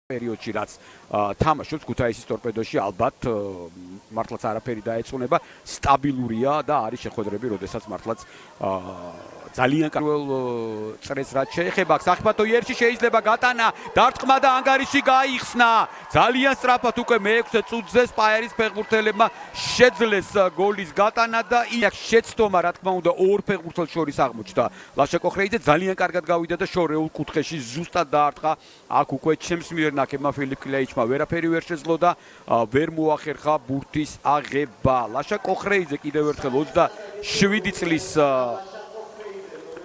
პერიოდში რაც თამაშობს ქუთაისის ტორპედოში ალბათ მართლაც არაფერი დაეწუნება სტაბილურია და არის შეხვედრები, როდესაც მართლაც ძალიან კარგ წრეს რაც შეეხება სახიფათო იერში შეიძლება გატანა დარტყმა და ანგარიში გაიხსნა ძალიან სწრაფად უკვე მე-6 წუთზე სპაერის ფეხბურთელებმა შეძლეს გოლის გატანა და იქ შეცდომა რა თქმა უნდა ორ ფეხბურთელს შორის აღმოჩნდა ლაშა კოხრეიძე ძალიან კარგად გავიდა და შორეულ კუთხეში ზუსტად დაარტყა აქ უკვე ჩემს მიერ ნაკებმა ფილიპ კლეიჩმა ვერაფერი ვერ შეძლო და ვერ მოახერხა ბურთის აღება ლაშა კოხრეიძე კიდევ ერთხელ 27 წლის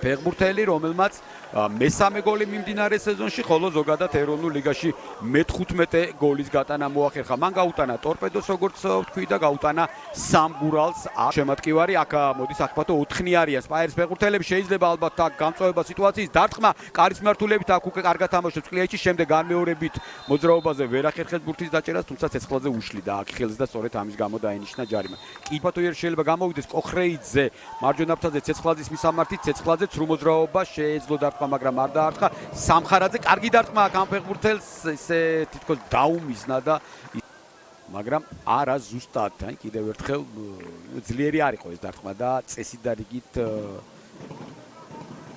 ფეხბურთელი რომელმაც მესამე გოლი მიმდინარე სეზონში ხოლო ზოგადად ეროვნულ ლიგაში მე-15 გოლის გატანა მოახერხა მან გაუტანა ტორპედოს როგორც ვთქვი და გაუტანა სამგურალს შემატკივარი აქ მოდის ახფათო 4-ნიარია სპაერის ფეხბურთელები შეიძლება ალბათ აქ გამწვევა სიტუაციის დარტყმა კარის მმართველებით აქ უკვე კარგად თამაშობს კლეიჩი შემდეგ განმეორებით მოძრაობაზე ვერ ახერხებს ბურთის დაჭერას თუმცა ცეცხლაძე უშლიდა აქ ხელს და სწორედ ამის გამო დაინიშნა ჯარიმა კიფათო იერ შეიძლება გამოვიდეს კოხრეიძე მარჯვენა ფრთაზე ცეცხლაძის მისამართით ცეცხლაძე ცრუ მოძრაობა შეეძლო მაგრამ არ დაარტყა სამხარაძე კარგი დარტყმა აქ ამ ფეხბურთელს ესე თითქოს დაუმიზნა და მაგრამ არა ზუსტად აი კიდევ ერთხელ ძლიერი არ იყო ეს დარტყმა და წესით და რიგით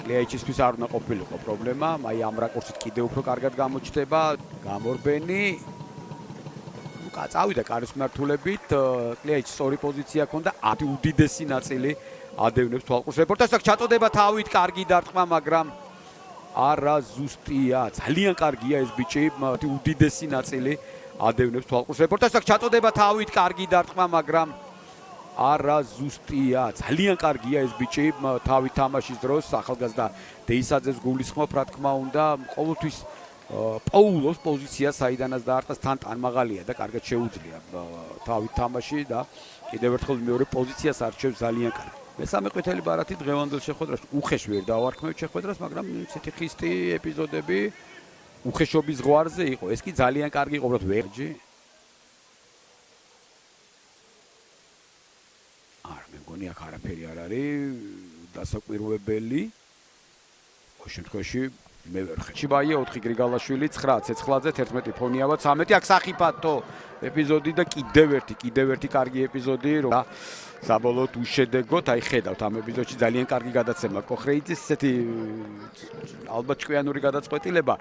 კლეიჩისთვის არ უნდა ყოფილიყო პრობლემა აი ამ რაკურსით კიდევ უფრო კარგად გამოჩნდება გამორბენი წავიდა კარის მმართველობით კლეიჩის ორი პოზიცია ჰქონდა უდიდესი ნაწილი ადევნებს თვალყურს რეპორტაჟს აქ ჩაწოდება თავით კარგი დარტყმა მაგრამ არა ზუსტია ძალიან კარგია ეს ბიჭი უდიდესი ნაწილი ადევნებს თვალყურს რეპორტაჟს აქ ჩაწოდება თავით კარგი დარტყმა მაგრამ არა ზუსტია ძალიან კარგია ეს ბიჭი თავით თამაშის დროს ახალგაზრდა დეისაძეს გულისხმობ რა თქმა უნდა ყოველთვის პაულოს პოზიცია საიდანაც დაარტყას თან ტანმაღალია და კარგად შეუძლია თავით თამაში და კიდევ ერთხელ მეორე პოზიციას არჩევს ძალიან კარგად მესამე ყვითელი ბარათი დღევანდელ შეხვედრაში უხეშ ვერ დავარქმევ შეხვედრას, მაგრამ ცეთი ხისტი ეპიზოდები უხეშობის ზღვარზე იყო. ეს კი ძალიან კარგი იყო, უბრალოდ ვერჯი. მე მგონი აქ არაფერი არ არის დასაკვირვებელი. ყოველ შემთხვევაში მე ვერ ხე. ჩიბაია 4 გრიგალაშვილი 9 ცეცხლაძე 11 ფონიავა 13 აქ სახიფათო ეპიზოდი და კიდევ ერთი კარგი ეპიზოდი რომ საბოლოოდ უშედეგოთ აი ხედავთ ამ ეპიზოდში ძალიან კარგი გადაცემა კოხრეიძის ესეთი ალბათ ჭკვიანური გადაწყვეტილება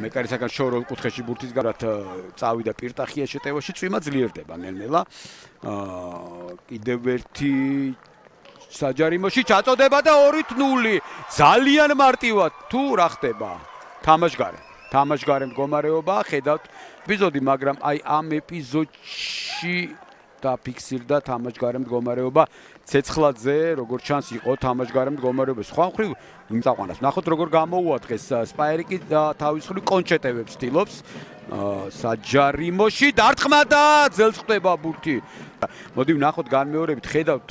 მეკარისაგან შორეულ კუთხეში ბურთის გარეთ წავიდა პირტახია შეტევაში წვიმა ძლიერდება ნელ-ნელა კიდევ ერთი საჯარიმოში ჩაწოდება და 2-0 ძალიან მარტივად თუ რა ხდება თამაშგარე მდგომარეობა ხედავთ ეპიზოდი მაგრამ აი ამ ეპიზოდში დაფიქსირდა თამაშგარე მდგომარეობა ცეცხლაძე როგორც ჩანს იყო თამაშგარე მდგომარეობა სხვა მხრივ იმწაყვანას ნახოთ როგორ გამოუათხეს სპაერი კი თავის მხრივ კონჩეტევებს ცდილობს საჯარიმოში დარტყმა და ძელს ხდება ბურთი მოდი ვნახოთ განმეორებით ხედავთ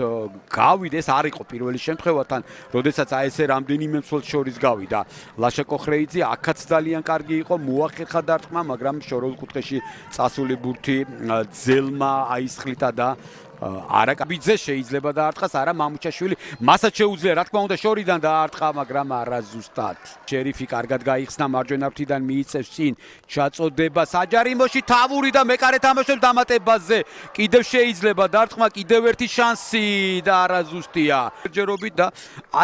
გავიდა ეს არ იყო პირველი შემთხვევა თან როდესაც აი ესე რამდენიმე მსვლელს შორის გავიდა ლაშა კოხრეიძე აქაც ძალიან კარგი იყო მოახერხა დარტყმა მაგრამ შორეულ კუთხეში წასული ბურთი ძელმა აისხლითა და არაკაბიძე შეიძლება დაარტყას არა მამუჩაშვილი მასაც შეუძლია რა თქმა უნდა შორიდან დაარტყა მაგრამ არა ზუსტად შერიფი კარგად გაიხსნა მარჯვენა ფრთიდან მიიწევს წინ ჩაწოდება საჯარიმოში თავური და მეკარე თამაშობს დამატებაზე კიდევ შეიძლება დარტყმა კიდევ ერთი შანსი და არა ზუსტია ჯერობით და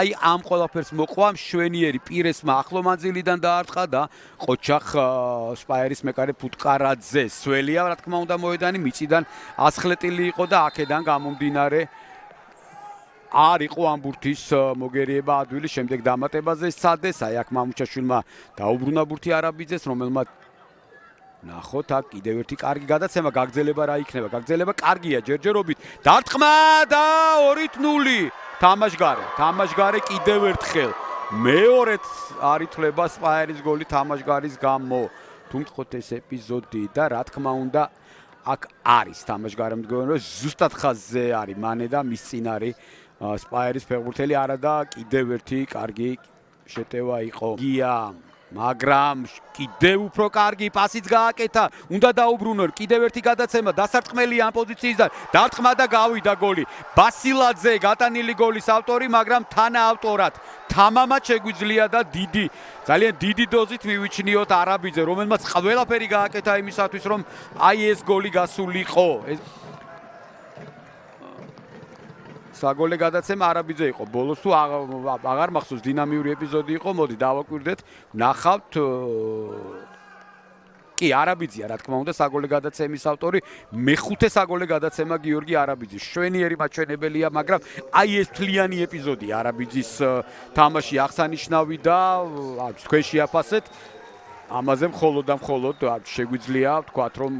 აი ამ ყველაფერს მოყვა მშვენიერი პირესმა ახლო მანძილიდან დაარტყა და ყოჩახ სპაერის მეკარე ფუტკარაძე სველია რა თქმა უნდა მოედანი მიწიდან ასხლეტილი იყო და აქედან გამომდინარე არ იყო ამ ბურთის მოგერიება ადვილი შემდეგ დამატებაზე სცადეს აი აქ მამუჩაშვილმა დაუბრუნა ბურთი არაბიძეს რომელმაც ნახოთ აქ კიდევ ერთი კარგი გადაცემა გაგრძელება რა იქნება გაგრძელება კარგია ჯერჯერობით დარტყმა და 2-0 თამაშგარე კიდევ ერთხელ მეორედ არ ითვლება სპაერის გოლი თამაშგარის გამო თუმცა ეს ეპიზოდი და რა თქმა უნდა აქ არის თამაშგარე მდგომარეობა ზუსტად ხაზზე არის მანე და მის წინ არის სპაერის ფეხბურთელი არა და კიდევ ერთი კარგი შეტევა იყო გია მაგრამ კიდევ უფრო კარგი პასიც გააკეთა. უნდა დაუბრუნონ კიდევ ერთი გადაცემა დასარტყმელი ამ პოზიციიდან. დარტყმა და გავიდა გოლი. ბასილაძე გატანილი გოლის ავტორი, მაგრამ თანაავტორად თამამად შეგვიძლია და ძალიან დიდი დოზით მივიჩნიოთ არაბიძე, რომელმაც ყველაფერი გააკეთა იმისათვის, რომ აი ეს გოლი გასულიყო. საგოლე გადაცემა არაბიძე იყო. ბოლოს თუ აღარ მახსოვს დინამიური ეპიზოდი იყო, მოდი დავაკვირდეთ, ნახავთ კი არაბიძეა რა თქმა უნდა საგოლე გადაცემის ავტორი, მეხუთე საგოლე გადაცემა გიორგი არაბიძის. შვენიერი მაჩვენებელია, მაგრამ აი ეს თლიანი ეპიზოდი არაბიძის თამაში აღსანიშნავი და თქვენ შეაფასეთ. ამაზე მხოლოდ შეგვიძლია ვთქვათ, რომ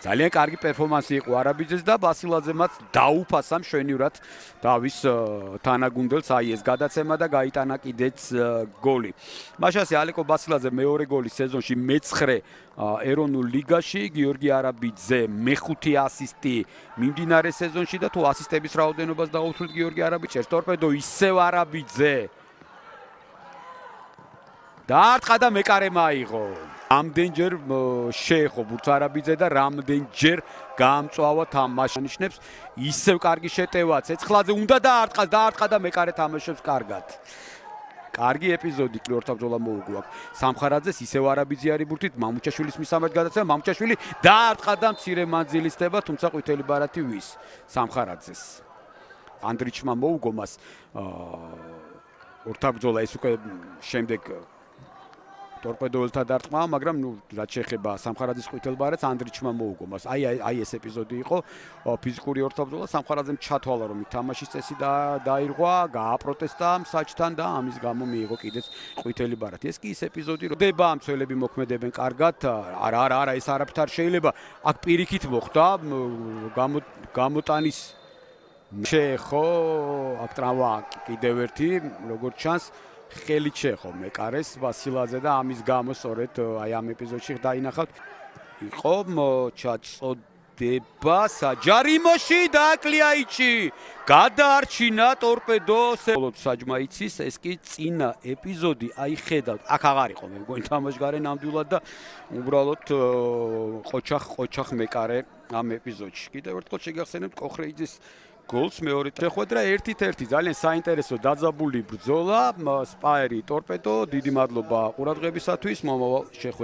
ძალიან კარგი პერფორმანსი იყო არაბიძეს და ბასილაძემაც დაუფასა მშვენივრად დავის თანაგუნდელს აი ეს გადაცემა და გაიტანა კიდეც გოლი. მაშასე ალეკო ბასილაძე მეორე გოლი სეზონში მე-9 ეროვნულ ლიგაში, გიორგი არაბიძე მე-5 ასისტი მიმდინარე სეზონში და თუ ასისტების რაოდენობას დავუშვით გიორგი არაბიძეს, ტორპედო ისევ არაბიძე დაარტყა და მეკარემ აიღო. რამდენჯერ შეეხო ბურთს არაბიძე და რამდენჯერ გაამწვავა თამაში. ნიშნებს ისევ კარგი შეტევა ცეცხლაძე უნდა დაარტყა და მეკარე თამაშობს კარგად. კარგი ეპიზოდი ორთა ბრძოლა მოუგო აქ. სამხარაძეს ისევ არაბიძე არის ბურთით, მამუჩაშვილის მისამედ გადაცემა, მამუჩაშვილი დაარტყა და მცირე მანძილის ხდება, თუმცა ყვითელი ბარათი ვის სამხარაძეს. ანდრიჩმა მოუგო მას ორთა ბრძოლა ეს უკვე შემდეგ ტორპედოელთა დარტყმა, მაგრამ რაც შეეხება სამხარაძის ყვითელ ბარათს ანდრიჩმა მოუგო მას. აი ეს ეპიზოდი იყო ფიზიკური ორთა ბრძოლა, სამხარაძემ ჩათვალა რომ თამაშის წესი დაირღვა, გააპროტესტა მსაჯთან და ამის გამო მიიღო კიდეც ყვითელი ბარათი. ეს კი ის ეპიზოდი რომ დება მცველები მოქმედებენ კარგად, არა ეს არაფრით არ შეიძლება. აქ პირიქით მოხდა გამოტანის შეეხო აქ ტრავმა კიდევ ერთი როგორც ჩანს ხელით შეეხო მეკარეს ბასილაძე და ამის გამო სწორედ აი ამ ეპიზოდში დაინახავთ იყო ჩაწოდება საჯარიმოში და კლიაიჩი გადაარჩინა ტორპედოს საჯმაიცის ეს კი წინა ეპიზოდი აი ხედავთ აქ აღარ იყო მე მგონი თამაშგარე ნამდვილად და უბრალოდ ყოჩახ მეკარე ამ ეპიზოდში კიდევ ერთხელ შეგახსენებთ კოხრეიძის გოლს მეორე შეხვედრა 1-1 ძალიან საინტერესო დაძაბული ბრძოლა სპაერი ტორპედო დიდი მადლობა ყურადღებისათვის მომავალ შეხვედრას